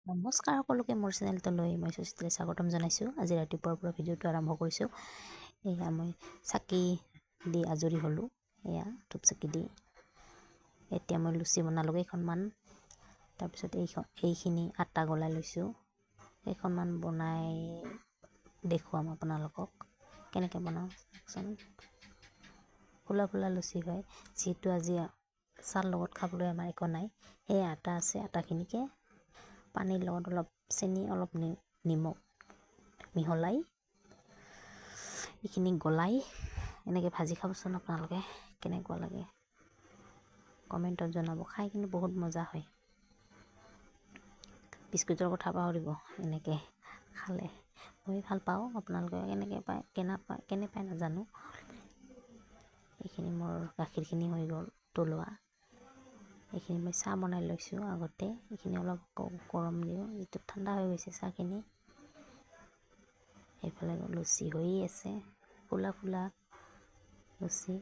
নমস্কাৰ সকলোকে মোৰ চেনেলটোলৈ মই সুচিত্ৰাই স্বাগতম জনাইছোঁ। আজি ৰাতিপুৱাৰ পৰা ভিডিঅ'টো আৰম্ভ কৰিছোঁ। এয়া মই চাকি দি আজৰি হ'লোঁ। এয়া ধূপ চাকি দি এতিয়া মই লুচি বনালোঁ কেইখনমান। তাৰপিছত এইখিনি আটা গলাই লৈছোঁ। কেইখনমান বনাই দেখুৱাম আপোনালোকক কেনেকৈ বনাওঁ চাওকচোন। ফুলা ফুলা লুচি হয়। যিহেতু আজি চাহৰ লগত খাবলৈ আমাৰ একো নাই, সেই আটা আছে, আটাখিনিকে পানীৰ লগত অলপ চেনি অলপ নিমখ মিহলাই এইখিনি গলাই এনেকৈ ভাজি খাবচোন। আপোনালোকে কেনেকুৱা লাগে কমেণ্টত জনাব। খাই কিন্তু বহুত মজা হয়। বিস্কুটৰ কথা পাহৰিব এনেকৈ খালে। মই ভাল পাওঁ, আপোনালোকে কেনে পায় নাজানো। এইখিনি মোৰ গাখীৰখিনি হৈ গ'ল উতলোৱা। এইখিনি মই চাহ বনাই লৈছোঁ আগতে। এইখিনি অলপ গৰম দিওঁ, যিটো ঠাণ্ডা হৈ গৈছে চাহখিনি। এইফালে লুচি হৈয়ে আছে, ফুলা ফুলা লুচি।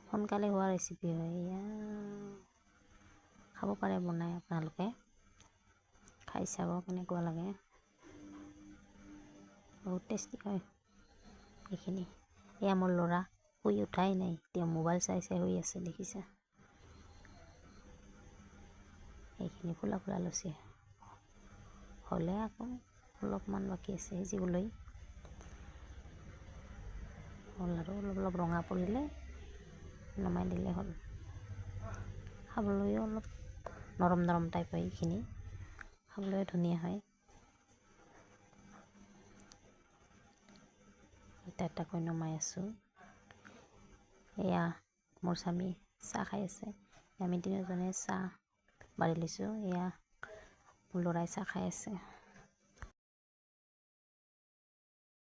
সোনকালে হোৱা ৰেচিপি হয় এয়া। খাব পাৰে বনাই আপোনালোকে, খাই চাব কেনেকুৱা লাগে। বহুত টেষ্টি হয় এইখিনি। এয়া মোৰ ল'ৰা শুই উঠাই নাই, তেওঁ মোবাইল চাই চাই শুই আছে দেখিছা। এইখিনি ফুলা ফুলা লুচি হ'লে আকৌ অলপমান বাকী আছে সিজিবলৈ। হ'ল আৰু অলপ ৰঙা পৰিলে নমাই দিলে হ'ল। খাবলৈও অলপ নৰম নৰম টাইপ হয় এইখিনি, খাবলৈও ধুনীয়া হয়। এটা এটাকৈ নমাই আছোঁ। এয়া মোৰ স্বামী চাহ খাই আছে। আমি তিনিওজনে চাহ বাঢ়ি লৈছোঁ। এয়া মোৰ ল'ৰাই চাহ খাই আছে।